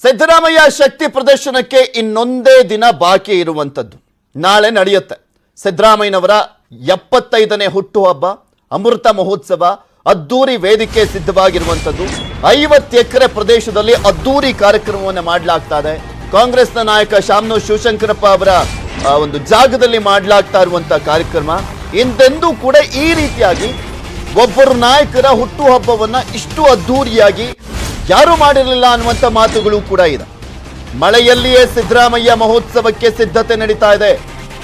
ಸಿದ್ದರಾಮಯ್ಯ ಶಕ್ತಿ ಪ್ರದರ್ಶನಕ್ಕೆ ಇನ್ನೊಂದೇ ದಿನ ಬಾಕಿ ಇರುವಂತದ್ದು ನಾಳೆ ನಡೆಯುತ್ತೆ. ಸಿದ್ದರಾಮಯ್ಯನವರ 75ನೇ ಹುಟ್ಟುಹಬ್ಬ ಅಮೃತ ಮಹೋತ್ಸವ ಅದ್ದೂರಿ ವೇದಿಕೆ ಸಿದ್ಧವಾಗಿರುವಂತದ್ದು. 50 ಎಕರೆ ಪ್ರದೇಶದಲ್ಲಿ ಅದ್ದೂರಿ ಕಾರ್ಯಕ್ರಮವನ್ನು ಮಾಡಲಾಗ್ತಾ ಇದೆ. ಕಾಂಗ್ರೆಸ್ನ ನಾಯಕ ಶಾಮನೂರ್ ಶಿವಶಂಕರಪ್ಪ ಅವರ ಒಂದು ಜಾಗದಲ್ಲಿ ಮಾಡಲಾಗ್ತಾ ಇರುವಂತ ಕಾರ್ಯಕ್ರಮ. ಇಂದೆಂದೂ ಕೂಡ ಈ ರೀತಿಯಾಗಿ ಒಬ್ಬರು ನಾಯಕರ ಹುಟ್ಟುಹಬ್ಬವನ್ನ ಇಷ್ಟು ಅದ್ದೂರಿಯಾಗಿ ಯಾರು ಮಾಡಿರಲಿಲ್ಲ ಅನ್ನುವಂತ ಮಾತುಗಳು ಕೂಡ ಇದೆ. ಮಳೆಯಲ್ಲಿಯೇ ಸಿದ್ದರಾಮಯ್ಯ ಮಹೋತ್ಸವಕ್ಕೆ ಸಿದ್ಧತೆ ನಡೀತಾ ಇದೆ.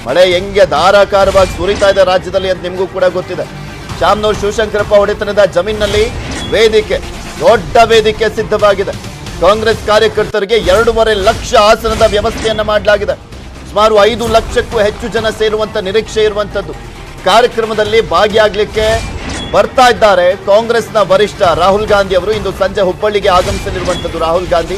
ಮಳೆ ಹೆಂಗೆ ಧಾರಾಕಾರವಾಗಿ ಸುರಿತಾ ಇದೆ ರಾಜ್ಯದಲ್ಲಿ ಅಂತ ನಿಮಗೂ ಕೂಡ ಗೊತ್ತಿದೆ. ಶಾಮನೂರ್ ಶಿವಶಂಕರಪ್ಪ ಒಡೆತನದ ಜಮೀನಿನಲ್ಲಿ ವೇದಿಕೆ, ದೊಡ್ಡ ವೇದಿಕೆ ಸಿದ್ಧವಾಗಿದೆ. ಕಾಂಗ್ರೆಸ್ ಕಾರ್ಯಕರ್ತರಿಗೆ 2.5 ಲಕ್ಷ ಆಸನದ ವ್ಯವಸ್ಥೆಯನ್ನ ಮಾಡಲಾಗಿದೆ. ಸುಮಾರು 5 ಲಕ್ಷಕ್ಕೂ ಹೆಚ್ಚು ಜನ ಸೇರುವಂತ ನಿರೀಕ್ಷೆ ಇರುವಂತದ್ದು. ಕಾರ್ಯಕ್ರಮದಲ್ಲಿ ಭಾಗಿಯಾಗಲಿಕ್ಕೆ ಬರ್ತಾ ಇದ್ದಾರೆ ಕಾಂಗ್ರೆಸ್ನ ವರಿಷ್ಠ ರಾಹುಲ್ ಗಾಂಧಿ ಅವರು. ಇಂದು ಸಂಜೆ ಹುಬ್ಬಳ್ಳಿಗೆ ಆಗಮಿಸಲಿರುವಂತದ್ದು ರಾಹುಲ್ ಗಾಂಧಿ.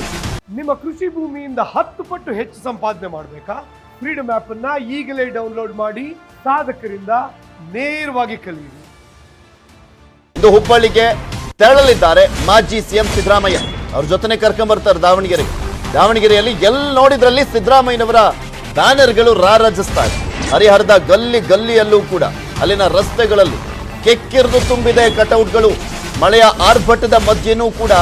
ನಿಮ್ಮ ಕೃಷಿ ಭೂಮಿಯಿಂದ 10 ಪಟ್ಟು ಹೆಚ್ಚು ಸಂಪಾದನೆ ಮಾಡಬೇಕಾ? ಫ್ರೀಡಮ್ ಆಪ್ ಅನ್ನ ಈಗಲೇ ಡೌನ್ಲೋಡ್ ಮಾಡಿ ಸಾಧಕರಿಂದ ನೇರವಾಗಿ ಕಲಿಯಿರಿ. ಇಂದು ಹುಬ್ಬಳ್ಳಿಗೆ ತೆರಳಲಿದ್ದಾರೆ ಮಾಜಿ ಸಿಎಂ ಸಿದ್ದರಾಮಯ್ಯ. ಅವ್ರ ಜೊತೆನೆ ಕರ್ಕೊಂಡ್ ಬರ್ತಾರೆ ದಾವಣಗೆರೆಯಲ್ಲಿ ಎಲ್ಲಿ ನೋಡಿದ್ರಲ್ಲಿ ಸಿದ್ದರಾಮಯ್ಯನವರ ಬ್ಯಾನರ್ಗಳು ರಾರಾಜಿಸ್ತಾ ಇದೆ. ಹರಿಹರದ ಗಲ್ಲಿಯಲ್ಲೂ ಕೂಡ ಅಲ್ಲಿನ ರಸ್ತೆಗಳಲ್ಲಿ ಕೆಕ್ಕಿರಿದು ತುಂಬಿದೆ ಕಟೌಟ್ಗಳು. ಮಳೆಯ ಆರ್ಭಟದ ಮಧ್ಯೆನೂ ಕೂಡ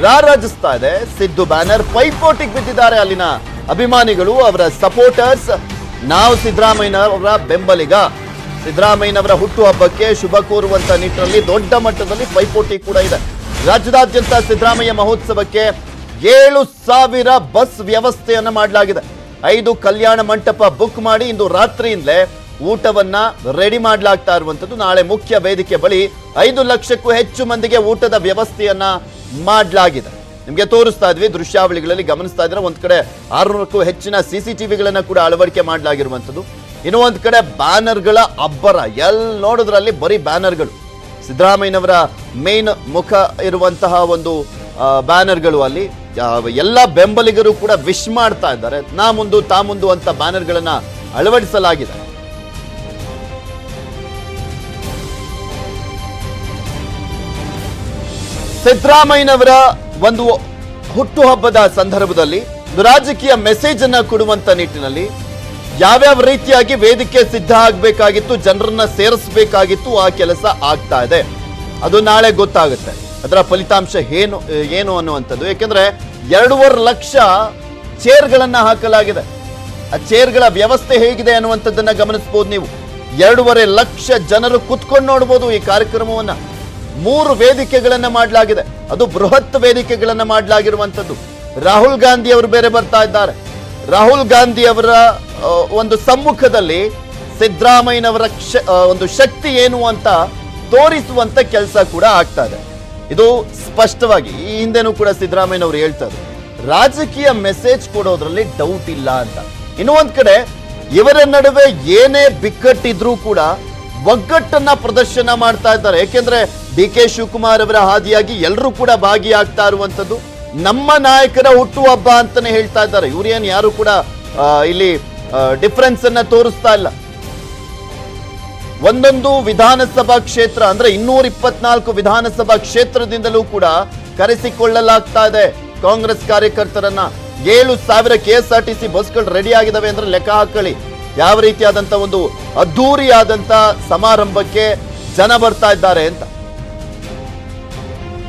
ರಾರಾಜಿಸ್ತಾ ಇದೆ ಸಿದ್ದು ಬ್ಯಾನರ್. ಪೈಪೋಟಿಗೆ ಬಿದ್ದಿದ್ದಾರೆ ಅಲ್ಲಿನ ಅಭಿಮಾನಿಗಳು, ಅವರ ಸಪೋರ್ಟರ್ಸ್. ನಾವು ಸಿದ್ದರಾಮಯ್ಯನವರ ಬೆಂಬಲಿಗ, ಸಿದ್ದರಾಮಯ್ಯನವರ ಹುಟ್ಟುಹಬ್ಬಕ್ಕೆ ಶುಭ ಕೋರುವಂತ ನಿಟ್ಟಿನಲ್ಲಿ ದೊಡ್ಡ ಮಟ್ಟದಲ್ಲಿ ಪೈಪೋಟಿ ಕೂಡ ಇದೆ. ರಾಜ್ಯದಾದ್ಯಂತ ಸಿದ್ದರಾಮಯ್ಯ ಮಹೋತ್ಸವಕ್ಕೆ 7,000 ಬಸ್ ವ್ಯವಸ್ಥೆಯನ್ನ ಮಾಡಲಾಗಿದೆ. 5 ಕಲ್ಯಾಣ ಮಂಟಪ ಬುಕ್ ಮಾಡಿ ಇಂದು ರಾತ್ರಿಯಿಂದಲೇ ಊಟವನ್ನ ರೆಡಿ ಮಾಡಲಾಗ್ತಾ ಇರುವಂತದ್ದು. ನಾಳೆ ಮುಖ್ಯ ವೇದಿಕೆ ಬಳಿ 5 ಲಕ್ಷಕ್ಕೂ ಹೆಚ್ಚು ಮಂದಿಗೆ ಊಟದ ವ್ಯವಸ್ಥೆಯನ್ನ ಮಾಡಲಾಗಿದೆ. ನಿಮ್ಗೆ ತೋರಿಸ್ತಾ ಇದ್ವಿ ದೃಶ್ಯಾವಳಿಗಳಲ್ಲಿ ಗಮನಿಸ್ತಾ ಇದ್ರೆ ಒಂದ್ ಕಡೆ 600ಕ್ಕೂ ಹೆಚ್ಚಿನ CCTVಗಳನ್ನ ಕೂಡ ಅಳವಡಿಕೆ ಮಾಡಲಾಗಿರುವಂತದ್ದು. ಇನ್ನು ಒಂದ್ ಕಡೆ ಬ್ಯಾನರ್ಗಳ ಅಬ್ಬರ, ಎಲ್ಲಿ ನೋಡಿದ್ರಲ್ಲಿ ಬರೀ ಬ್ಯಾನರ್ಗಳು. ಸಿದ್ದರಾಮಯ್ಯನವರ ಮೇನ್ ಮುಖ ಇರುವಂತಹ ಒಂದು ಬ್ಯಾನರ್ಗಳು. ಅಲ್ಲಿ ಎಲ್ಲ ಬೆಂಬಲಿಗರು ಕೂಡ ವಿಶ್ ಮಾಡ್ತಾ ಇದ್ದಾರೆ. ನಾ ಮುಂದು ತಾ ಮುಂದು ಅಂತ ಬ್ಯಾನರ್ಗಳನ್ನ ಅಳವಡಿಸಲಾಗಿದೆ. ಸಿದ್ದರಾಮಯ್ಯನವರ ಒಂದು ಹುಟ್ಟುಹಬ್ಬದ ಸಂದರ್ಭದಲ್ಲಿ ರಾಜಕೀಯ ಮೆಸೇಜ್ ಅನ್ನ ಕೊಡುವಂತ ನಿಟ್ಟಿನಲ್ಲಿ ಯಾವ್ಯಾವ ರೀತಿಯಾಗಿ ವೇದಿಕೆ ಸಿದ್ಧ ಆಗಬೇಕಾಗಿತ್ತು, ಜನರನ್ನ ಸೇರಿಸಬೇಕಾಗಿತ್ತು, ಆ ಕೆಲಸ ಆಗ್ತಾ ಇದೆ. ಅದು ನಾಳೆ ಗೊತ್ತಾಗುತ್ತೆ ಅದರ ಫಲಿತಾಂಶ ಏನು ಅನ್ನುವಂಥದ್ದು. ಯಾಕೆಂದ್ರೆ 2.5 ಲಕ್ಷ ಚೇರ್ಗಳನ್ನ ಹಾಕಲಾಗಿದೆ. ಆ ಚೇರ್ಗಳ ವ್ಯವಸ್ಥೆ ಹೇಗಿದೆ ಅನ್ನುವಂಥದ್ದನ್ನ ಗಮನಿಸಬಹುದು ನೀವು. 2.5 ಲಕ್ಷ ಜನರು ಕುತ್ಕೊಂಡು ನೋಡಬಹುದು ಈ ಕಾರ್ಯಕ್ರಮವನ್ನ. 3 ವೇದಿಕೆಗಳನ್ನ ಮಾಡಲಾಗಿದೆ. ಅದು ಬೃಹತ್ ವೇದಿಕೆಗಳನ್ನ ಮಾಡಲಾಗಿರುವಂತದ್ದು. ರಾಹುಲ್ ಗಾಂಧಿ ಅವರು ಬೇರೆ ಬರ್ತಾ ಇದ್ದಾರೆ. ರಾಹುಲ್ ಗಾಂಧಿ ಅವರ ಒಂದು ಸಮ್ಮುಖದಲ್ಲಿ ಸಿದ್ದರಾಮಯ್ಯನವರ ಒಂದು ಶಕ್ತಿ ಏನು ಅಂತ ತೋರಿಸುವಂತ ಕೆಲಸ ಕೂಡ ಆಗ್ತಾ ಇದೆ. ಇದು ಸ್ಪಷ್ಟವಾಗಿ ಈ ಹಿಂದೆನೂ ಕೂಡ ಸಿದ್ದರಾಮಯ್ಯನವರು ಹೇಳ್ತಾರೆ, ರಾಜಕೀಯ ಮೆಸೇಜ್ ಕೊಡೋದ್ರಲ್ಲಿ ಡೌಟ್ ಇಲ್ಲ ಅಂತ. ಇನ್ನು ಒಂದ್ ಕಡೆ ಇವರ ನಡುವೆ ಏನೇ ಬಿಕ್ಕಟ್ಟಿದ್ರೂ ಕೂಡ ಒಗ್ಗಟ್ಟನ್ನ ಪ್ರದರ್ಶನ ಮಾಡ್ತಾ ಇದ್ದಾರೆ. ಯಾಕೆಂದ್ರೆ DK ಶಿವಕುಮಾರ್ ಅವರ ಹಾದಿಯಾಗಿ ಎಲ್ಲರೂ ಕೂಡ ಭಾಗಿಯಾಗ್ತಾ ಇರುವಂತದ್ದು. ನಮ್ಮ ನಾಯಕರ ಹುಟ್ಟುಹಬ್ಬ ಅಂತಾನೆ ಹೇಳ್ತಾ ಇದ್ದಾರೆ. ಇವ್ರೇನು ಯಾರು ಕೂಡ ಇಲ್ಲಿ ಡಿಫರೆನ್ಸ್ ಅನ್ನ ತೋರಿಸ್ತಾ ಇಲ್ಲ. ಒಂದೊಂದು ವಿಧಾನಸಭಾ ಕ್ಷೇತ್ರ ಅಂದ್ರೆ 224 ವಿಧಾನಸಭಾ ಕ್ಷೇತ್ರದಿಂದಲೂ ಕೂಡ ಕರೆಸಿಕೊಳ್ಳಲಾಗ್ತಾ ಇದೆ ಕಾಂಗ್ರೆಸ್ ಕಾರ್ಯಕರ್ತರನ್ನ. 7,000 KSRTC ಬಸ್ಗಳು ರೆಡಿ ಆಗಿದಾವೆ ಅಂದ್ರೆ ಲೆಕ್ಕ ಹಾಕೊಳ್ಳಿ ಯಾವ ರೀತಿಯಾದಂತ ಒಂದು ಅದ್ದೂರಿಯಾದಂತ ಸಮಾರಂಭಕ್ಕೆ ಜನ ಬರ್ತಾ ಇದ್ದಾರೆ ಅಂತ.